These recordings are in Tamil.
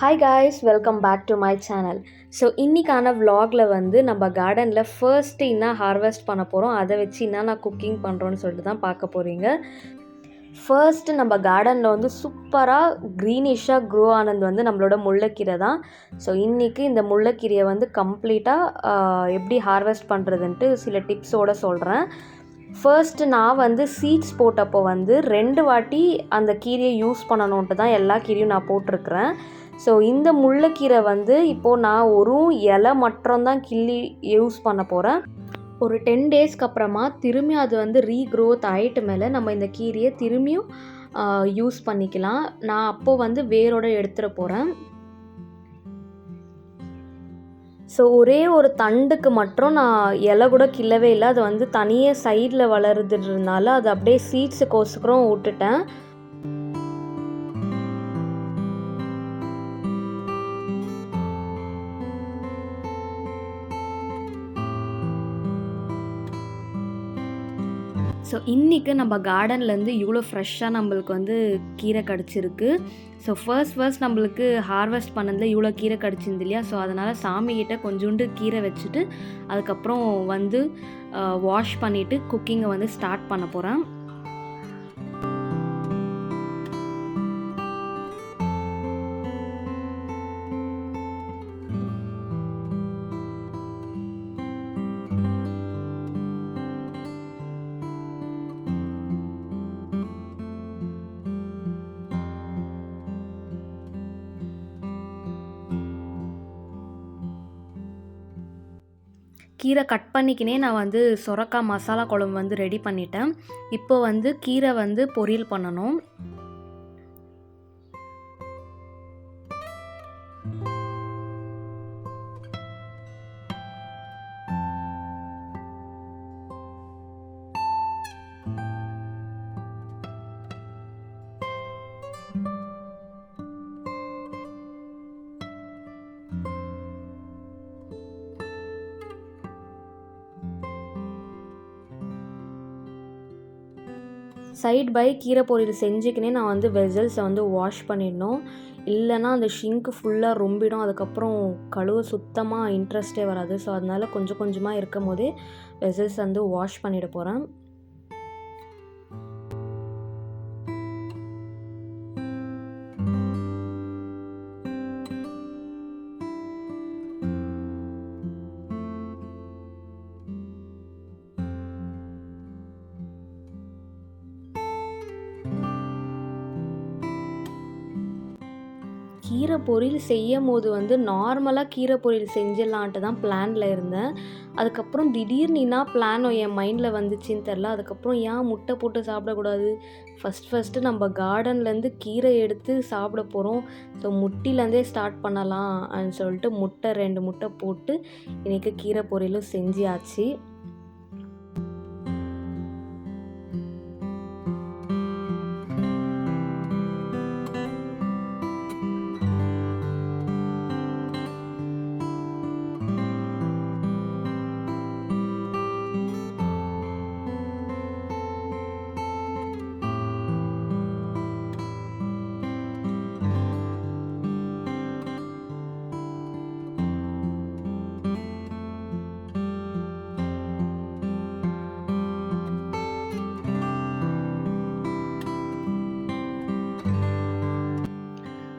Hi guys, welcome back to my channel. So இன்றைக்கான vlogல வந்து நம்ம கார்டனில் ஃபர்ஸ்ட்டு என்ன ஹார்வெஸ்ட் பண்ண போகிறோம், அதை வச்சு என்னென்ன குக்கிங் பண்ணுறோன்னு சொல்லிட்டு தான் பார்க்க போகிறீங்க. ஃபர்ஸ்ட்டு நம்ம கார்டனில் வந்து சூப்பராக க்ரீனிஷாக க்ரோ ஆனது வந்து நம்மளோட முல்லைக்கீரை தான். ஸோ இன்றைக்கி இந்த முல்லைக்கீரையை வந்து கம்ப்ளீட்டாக எப்படி ஹார்வெஸ்ட் பண்ணுறதுன்ட்டு சில டிப்ஸோடு சொல்கிறேன். ஃபர்ஸ்ட்டு நான் வந்து சீட்ஸ் போட்டப்போ வந்து 2 வாட்டி அந்த கீரையை யூஸ் பண்ணணுன்ட்டு தான் எல்லா கீரையும் நான் போட்டிருக்கிறேன். ஸோ இந்த முல்லைக்கீரை வந்து இப்போது நான் ஒரு இலை மட்டும்தான் கிள்ளி யூஸ் பண்ண போகிறேன். ஒரு 10 டேஸ்க்கு அப்புறமா திரும்பி அது வந்து ரீக்ரோத் ஆகிட்டு மேலே நம்ம இந்த கீரையை திரும்பியும் யூஸ் பண்ணிக்கலாம். நான் அப்போது வந்து வேரோடு எடுத்துகிற போகிறேன். ஸோ ஒரே ஒரு தண்டுக்கு மட்டும் நான் இலை கூட கிள்ளவே இல்லை. அது வந்து தனியாக சைடில் வளருதுன்றதுனால அது அப்படியே சீட்ஸுக்கோசரம் விட்டுட்டேன். ஸோ இன்றைக்கி நம்ம கார்டன்லேருந்து இவ்வளோ ஃப்ரெஷ்ஷாக நம்மளுக்கு வந்து கீரை கிடச்சிருக்கு. ஸோ ஃபர்ஸ்ட் நம்மளுக்கு ஹார்வெஸ்ட் பண்ணதில் இவ்வளோ கீரை கிடச்சிருந்து இல்லையா. ஸோ அதனால் சாமிக்கிட்ட கொஞ்சோண்டு கீரை வச்சுட்டு அதுக்கப்புறம் வந்து வாஷ் பண்ணிவிட்டு குக்கிங்கை வந்து ஸ்டார்ட் பண்ண போகிறேன். கீரை கட் பண்ணிக்கினே நான் வந்து சொரக்காய் மசாலா குழம்பு வந்து ரெடி பண்ணிட்டேன். இப்போ வந்து கீரை வந்து பொரியல் பண்ணணும். சைட் பை கீரை பொரியல் செஞ்சுக்கினே நான் வந்து வெசல்ஸை வந்து வாஷ் பண்ணிடணும். இல்லைனா அந்த ஷிங்க்கு ஃபுல்லாக ரொம்பிடும். அதுக்கப்புறம் கழுவ சுத்தமாக இன்ட்ரெஸ்ட்டே வராது. ஸோ அதனால் கொஞ்சம் கொஞ்சமாக இருக்கும் போதே வெசல்ஸ் வந்து வாஷ் பண்ணிட போகிறேன். கீரை பொரியல் செய்யும் போது வந்து நார்மலாக கீரை பொரியல் செஞ்சிடலான்ட்டு தான் பிளானில் இருந்தேன். அதுக்கப்புறம் திடீர்னு என்ன பிளான் என் மைண்டில் வந்துச்சுன்னு தெரில. அதுக்கப்புறம் ஏன் முட்டை போட்டு சாப்பிடக்கூடாது, ஃபஸ்ட்டு நம்ம கார்டன்லேருந்து கீரை எடுத்து சாப்பிட போகிறோம். ஸோ முட்டிலேருந்தே ஸ்டார்ட் பண்ணலாம் அப்படின்னு சொல்லிட்டு 2 முட்டை போட்டு இன்றைக்கி கீரை பொரியலும் செஞ்சியாச்சு.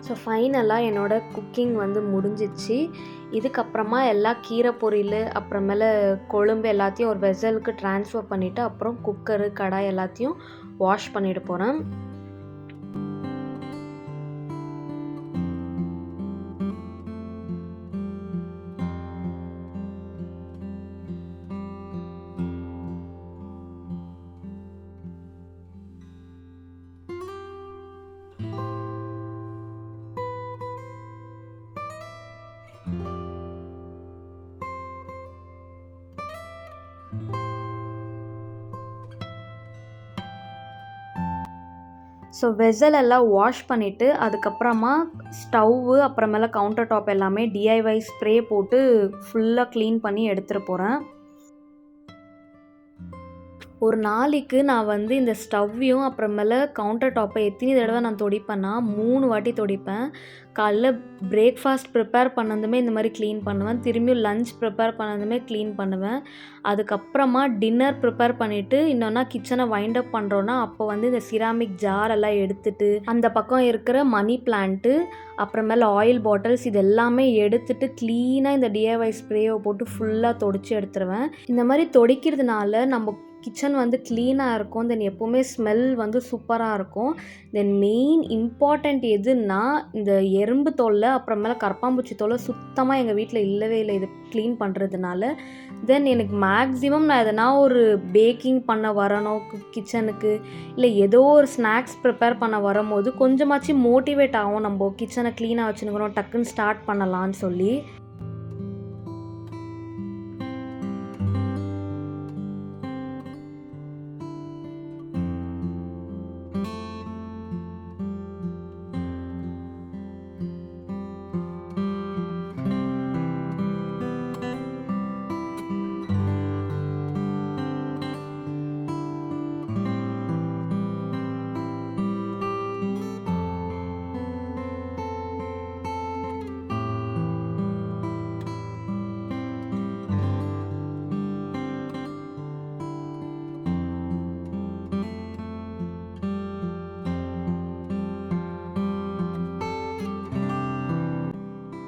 ஸோ ஃபைனலாக என்னோடய குக்கிங் வந்து முடிஞ்சிச்சு. இதுக்கப்புறமா எல்லா கீரை பொரியல் அப்புறமேல கொழும்பு எல்லாத்தையும் ஒரு வெசலுக்கு ட்ரான்ஸ்ஃபர் பண்ணிவிட்டு அப்புறம் குக்கரு கடாய் எல்லாத்தையும் வாஷ் பண்ணிட போகிறேன். ஸோ வெசல் எல்லாம் வாஷ் பண்ணிவிட்டு அதுக்கப்புறமா ஸ்டவ்வு அப்புறமேல கவுண்டர் டாப் எல்லாமே டிஐஒய் ஸ்ப்ரே போட்டு ஃபுல்லாக க்ளீன் பண்ணி எடுத்துகிட்டு போகிறேன். ஒரு நாளைக்கு நான் வந்து இந்த ஸ்டவ்வையும் அப்புறமேல கவுண்டர் டாப்பை எத்தனை தடவை நான் துடைப்பேன்னா 3 வாட்டி துடைப்பேன். காலைல பிரேக்ஃபாஸ்ட் ப்ரிப்பேர் பண்ணதுமே இந்த மாதிரி க்ளீன் பண்ணுவேன். திரும்பியும் லஞ்ச் ப்ரிப்பேர் பண்ணதுமே க்ளீன் பண்ணுவேன். அதுக்கப்புறமா டின்னர் ப்ரிப்பேர் பண்ணிவிட்டு இன்னொன்னா கிச்சனை வைண்ட் அப் பண்ணுறோன்னா அப்போ வந்து இந்த சிராமிக் ஜாரெல்லாம் எடுத்துட்டு அந்த பக்கம் இருக்கிற மணி பிளான்ட்டு அப்புறமேல ஆயில் பாட்டில்ஸ் இது எல்லாமே எடுத்துட்டு க்ளீனாக இந்த டிஐஒய் ஸ்ப்ரேவை போட்டு ஃபுல்லாக தொடச்சி எடுத்துருவேன். இந்த மாதிரி துடைக்கிறதுனால நம்ம கிச்சன் வந்து க்ளீனாக இருக்கும். தென் எப்போவுமே ஸ்மெல் வந்து சூப்பராக இருக்கும். தென் மெயின் இம்பார்ட்டண்ட் எதுன்னா இந்த எறும்பு தொல்லை அப்புறமேல கரப்பாம்பூச்சி தொல்லை சுத்தமாக எங்கள் வீட்டில் இல்லவே இல்லை இது க்ளீன் பண்ணுறதுனால. தென் எனக்கு மேக்ஸிமம் நான் எதனா ஒரு பேக்கிங் பண்ண வரணும் கிச்சனுக்கு இல்லை ஏதோ ஒரு ஸ்நாக்ஸ் ப்ரிப்பேர் பண்ண வரும்போது கொஞ்சமாச்சும் மோட்டிவேட் ஆகும், நம்ம கிச்சனை க்ளீனாக வச்சுருக்கிறோம் டக்குன்னு ஸ்டார்ட் பண்ணலான்னு சொல்லி.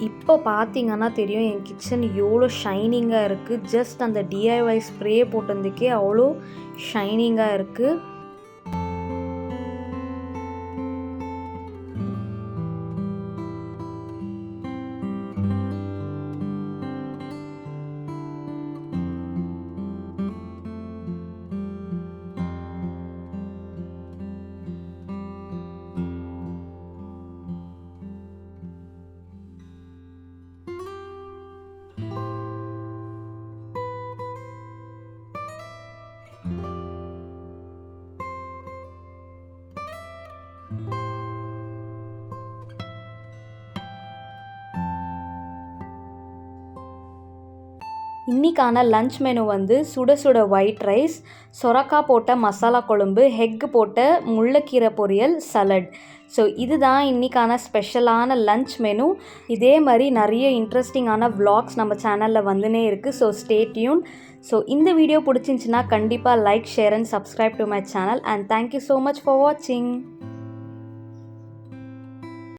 இப்போ பார்த்தீங்கன்னா தெரியும் என் கிச்சன் எவ்வளோ ஷைனிங்காக இருக்குது. ஜஸ்ட் அந்த டிஐஒய் ஸ்ப்ரே போட்டதுக்கே அவ்வளோ ஷைனிங்காக இருக்குது. இன்றைக்கான லன்ச் மெனு வந்து சுட சுட ஒயிட் ரைஸ், சொரக்காய் போட்ட மசாலா குழம்பு, ஹெக் போட்ட முள்ளக்கீரை பொரியல், சலட். ஸோ இதுதான் இன்றைக்கான ஸ்பெஷலான லன்ச் மெனு. இதே மாதிரி நிறைய இன்ட்ரெஸ்டிங்கான vlogs நம்ம சேனலில் வந்துனே இருக்குது. So stay tune. ஸோ இந்த வீடியோ பிடிச்சிருந்துச்சின்னா கண்டிப்பாக like, share and subscribe to my channel. And thank you so much for வாட்சிங்.